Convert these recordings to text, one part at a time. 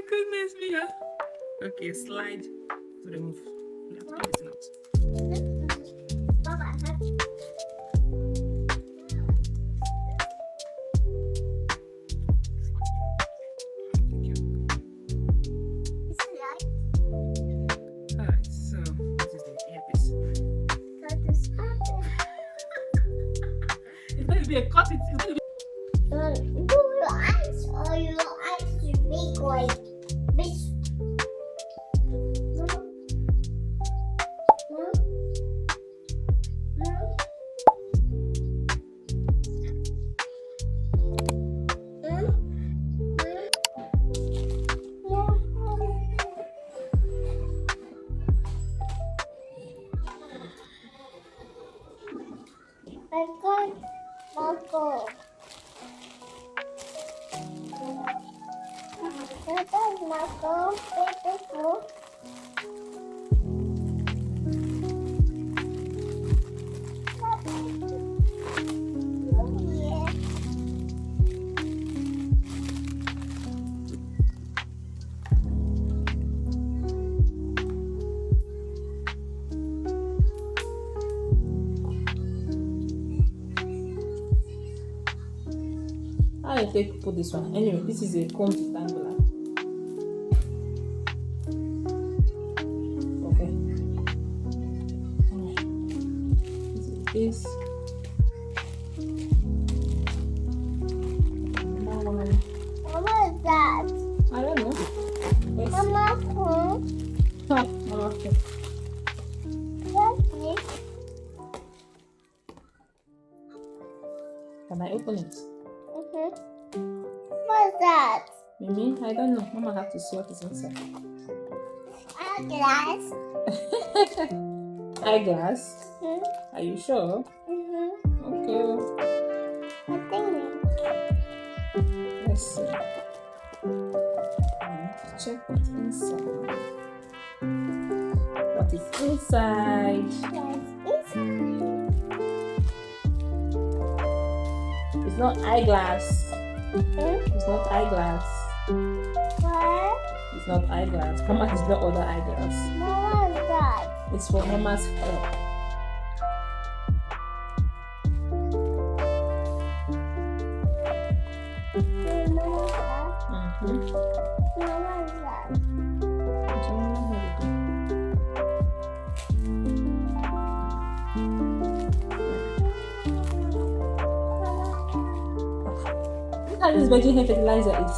goodness me. Okay, slide to remove. You have to pull this out. Thank you. Alright, so this is the earpiece. It's going to be a cut. It's going to be. Your eyes should make like this. I got Marco. That is Marco. Beautiful. Oh, yeah. How do you take put this one? Anyway, this is a comb rectangular. Okay. Alright. This is this. Another one. What is that? I don't know. Let's see. Mama, Ha, Mama, okay. what's this? Can I open it? What is that? Mimi, I don't know. Mama have to see what is inside. Eyeglass. Eyeglass. Hmm? Are you sure? Okay. I think. Let's see. Check what's inside. What is inside? Yes, It's not eyeglass. It's not eyeglass. what? It's not eyeglass. Mama does not order eyeglass. What is that? It's for Mama's hair. What is that? Look at this virgin hair fertilizer is.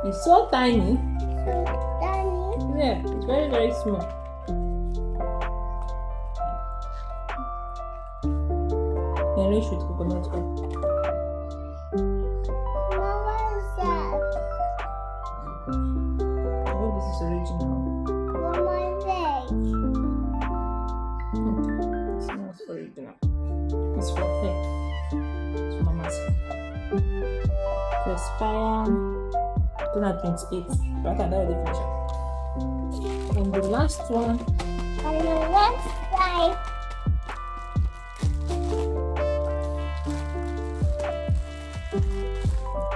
It's so tiny. So tiny. Yeah, it's very, very small. Enriched with coconut oil. What is that? I hope this is original. For my leg. It's not original. It's for hair. It's for Mama's hair. To expire 2028. But I can already finish it. And the last one. On the left side.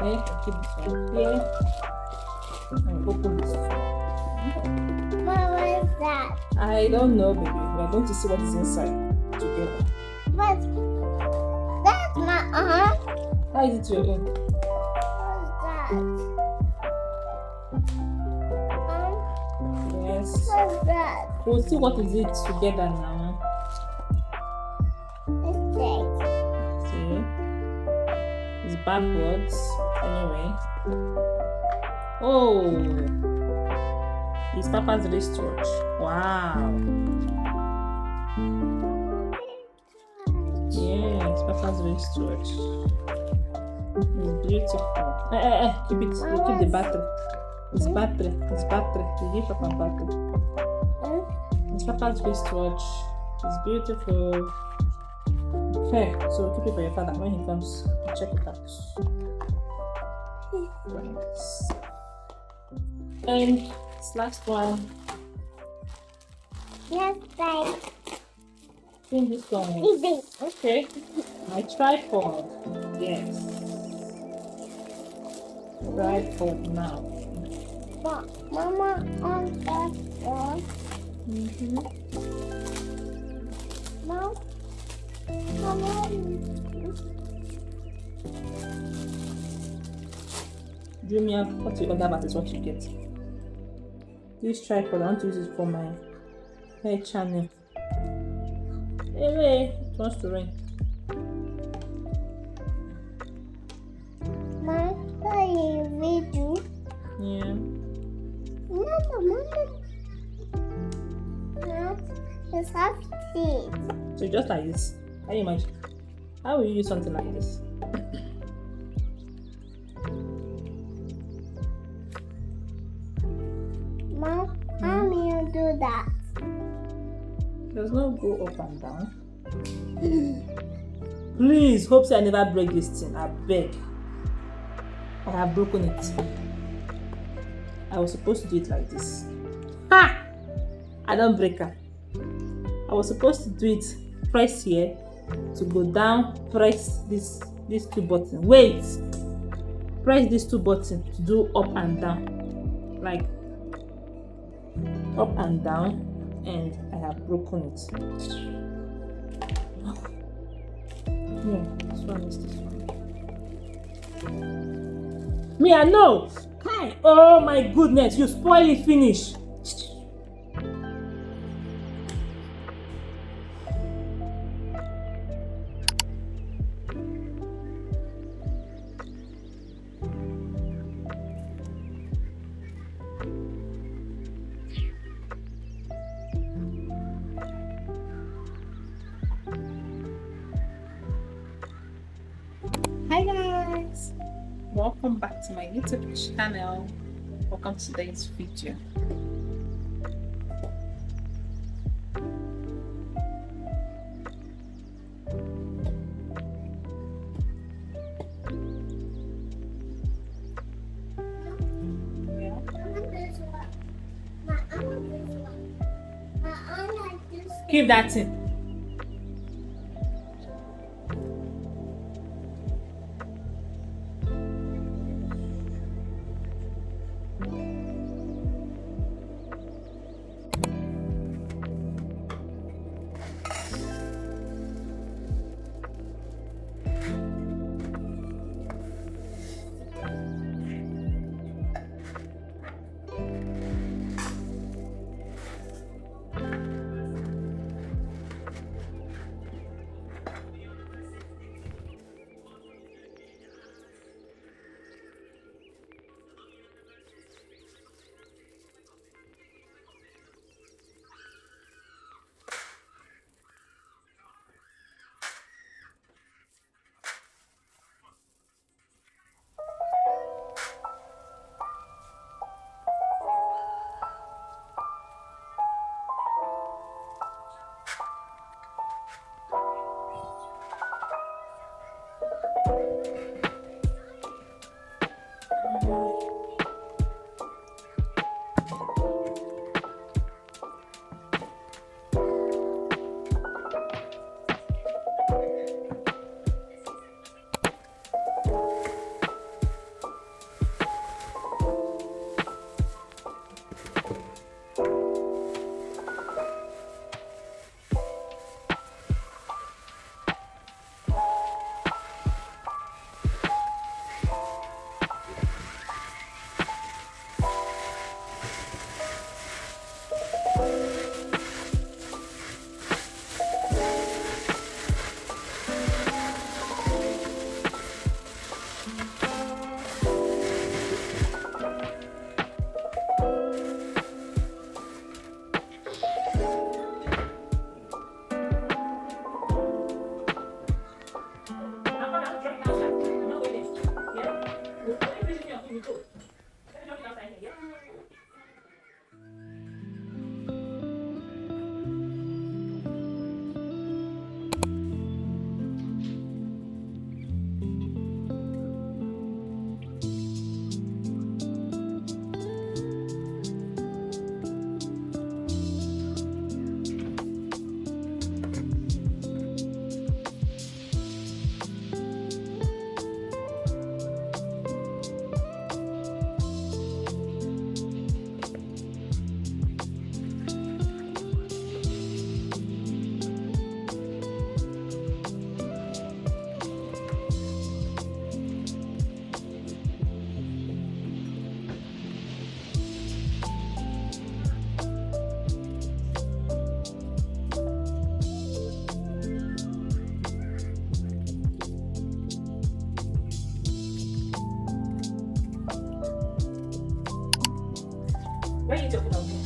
Okay, I'll keep this one here. And open this one. What is that? I don't know, baby. We're going to see what is inside together. That's my How is it your own? What is that? Yes. What is that? We'll see what is it together now. It's big. See? It's backwards. Anyway. Oh! It's Papa's wristwatch. Wow! Yeah, it's Papa's wristwatch. It's beautiful. Keep it. You keep the battery. It's battery. It's battery. You give Papa battery. It's Papa's wristwatch. It's beautiful. Okay, so keep it for your father when he comes. Check it out. Right. And this last one. Yes, right. Think this one. It's big. Okay. My tripod. Yes. Right for now. But Mama on that one. Mm-hmm. Mom. Mama. Jumia, what you order about is what you get. This tripod, I want to use it for my hair channel. Hey, it wants to rain. Mom, can you video? Yeah. Mama. Mom, it's half seat. So just like this. Can you imagine? How will you use something like this? Mom, how do you do that? Does not go up and down. Please, hope so I never break this thing. I beg. I have broken it. I was supposed to do it like this. Ha! I don't break her. I was supposed to do it. Press here to go down. Press these two buttons. Wait. Press these two buttons to do up and down. Like up and down. And I have broken it. No, this one is this one. Me, I know. Hi. Oh my goodness, you spoil it. Finish. Hi guys, welcome back to my YouTube channel. Welcome to today's video. Yeah. Keep that in. Wait your phone.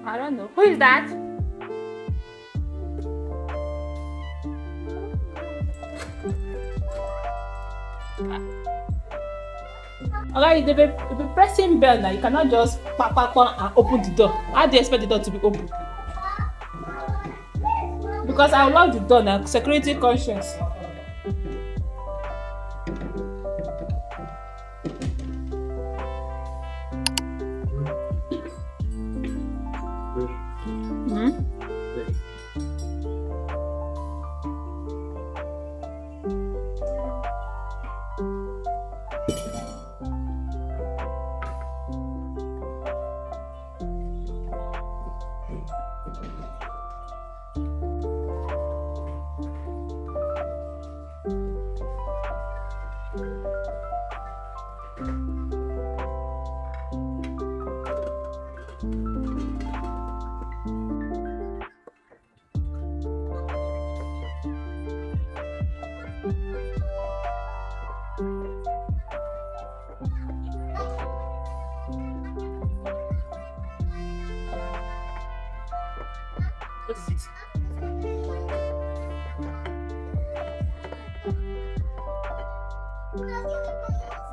I don't know. Who is that? Okay, if you pressing bell now, you cannot just pa and open the door. How do you expect the door to be open? Because I will lock the door now. Security conscience.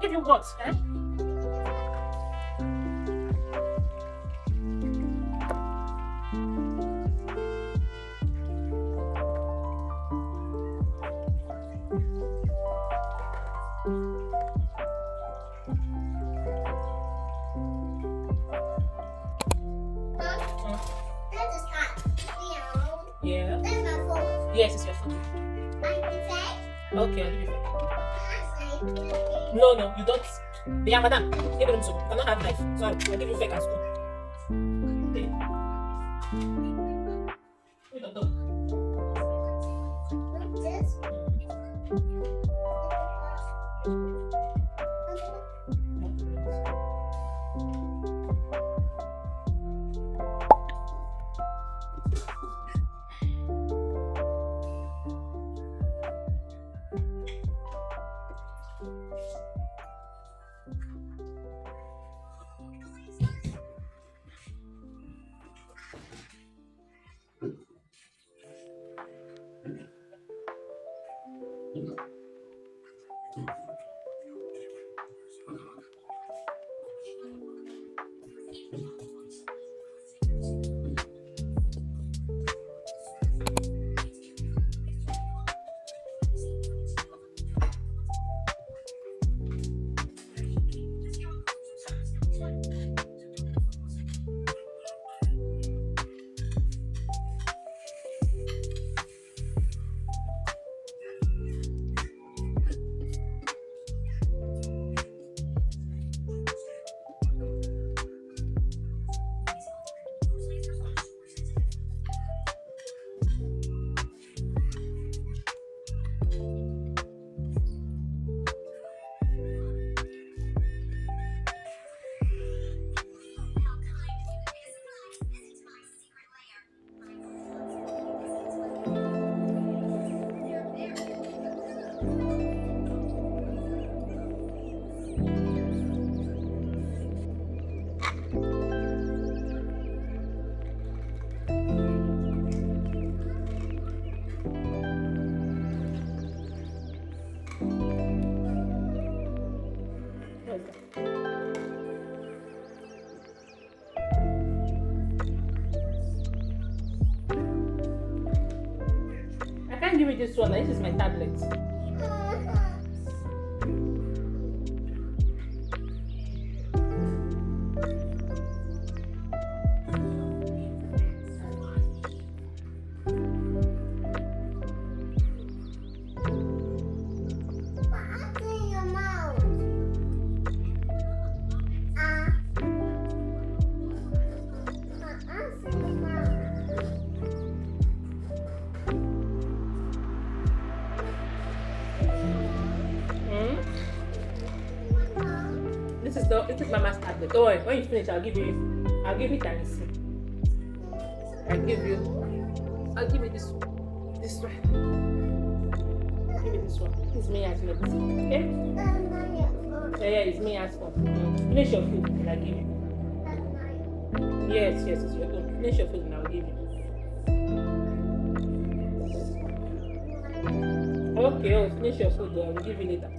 Give you what? Eh? Yes, it's your food. Okay, I'll give you fake. No, you don't. Yeah, madam. Give him soup. You cannot have knife. Sorry, I'll give you fake as well. Okay. Wait, don't. I can't give you this one. This is my tablet. This is Mama's tablet. Don't worry. When you finish, I'll give you times. I'll give you this one. Give me this one. This is me as well. Okay? Yeah, it's me as well. Finish your food and I'll give you. Yes, it's your own. Finish your food and I'll give you. Okay, finish your food. I will give you later.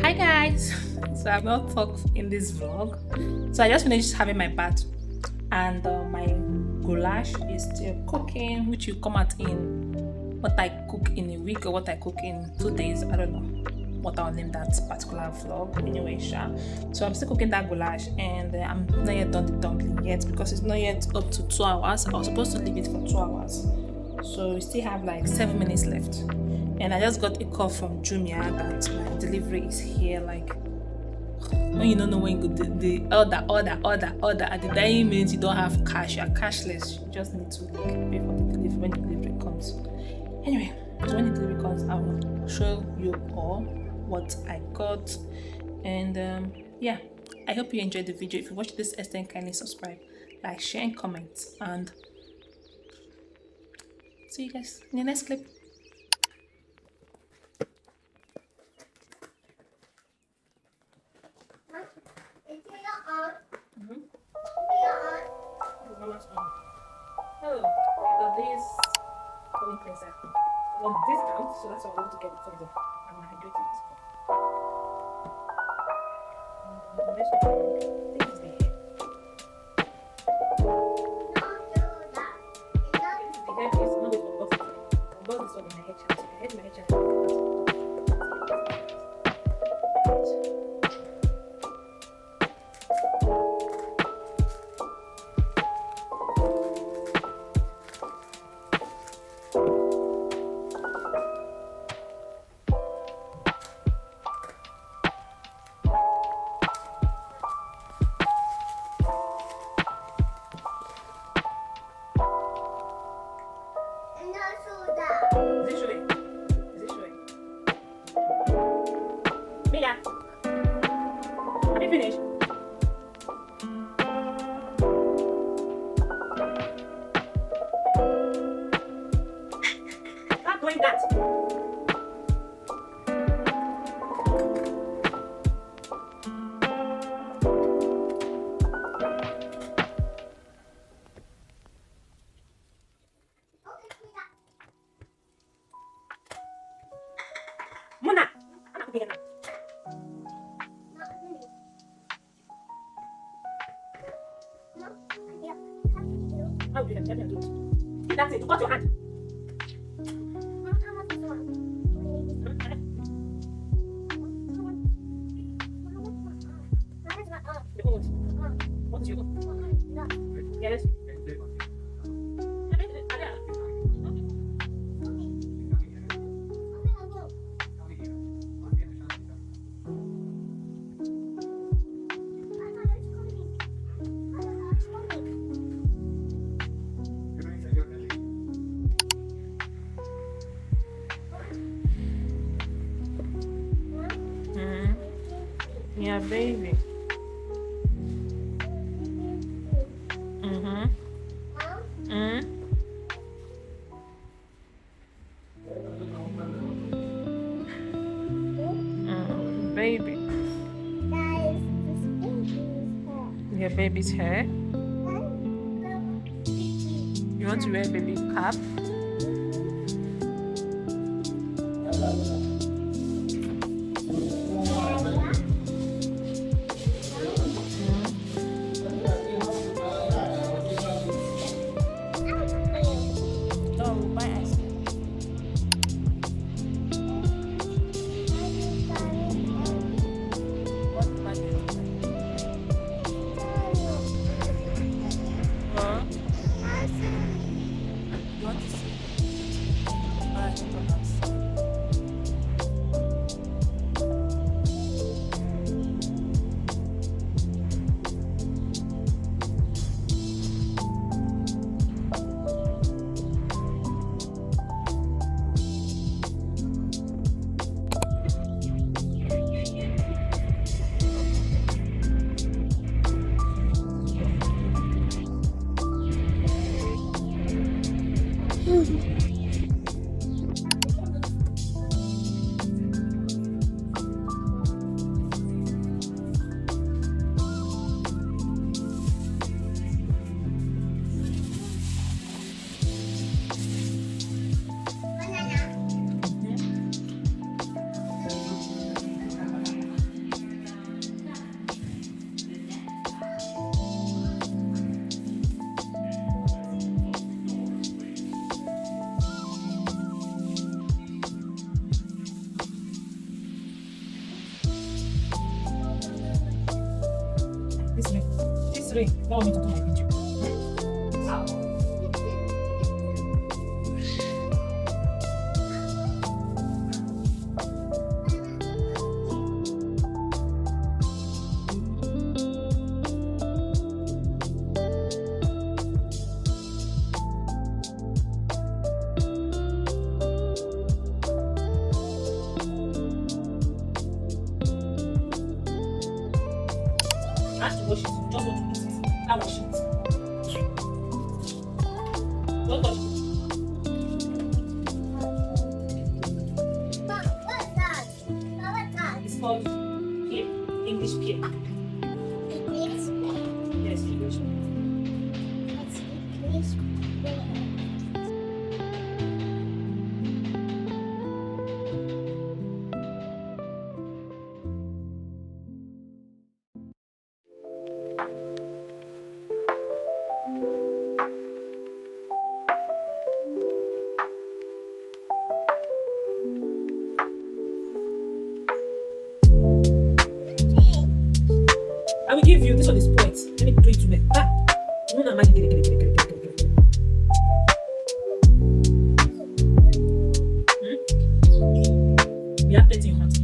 Hi guys, so I've not talked in this vlog, so I just finished having my bath and my goulash is still cooking, which will come out in what I cook in a week or what I cook in 2 days. I don't know what I'll name that particular vlog. Anyway, so I'm still cooking that goulash and I'm not yet done the dumpling yet because it's not yet up to 2 hours. I was supposed to leave it for 2 hours, so we still have like 7 minutes left. And I just got a call from Jumia that my delivery is here. Like, when you don't know when you go the order at the dying minute, you don't have cash, you're cashless. You just need to like pay for the delivery when the delivery comes. Anyway, so when the delivery comes, I will show you all what I got. And yeah, I hope you enjoyed the video. If you watched this extent, kindly subscribe, like, share, and comment. And see you guys in the next clip. It's from discount, so that's why I want to get it from the I'm hydrating this cup. This is the hair. The hair is not going to unbox it. Unbox this one in my hair channel. So I hate my hair channel. Is it showing? Is it showing? Mia, have you finished? Stop doing that. Muna, anak ko na. How do you do it? That's it. Cut your hand. What did you do? Yes. Yeah, baby. Baby. Your baby's hair. You want to wear a baby cap? This way. Don't want me to do my video. I have to wash it. Just want to eat it. I wash it. Don't touch it. It's called pear. English pear. Yes, English pear. I will give you. This one is point. Let me do it to me. Ah. Una magic. We have plenty in front.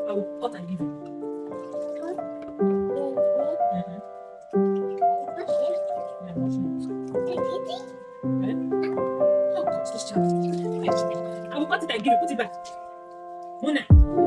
I will cut and give you. I will cut it and give you. Put it back. Mona.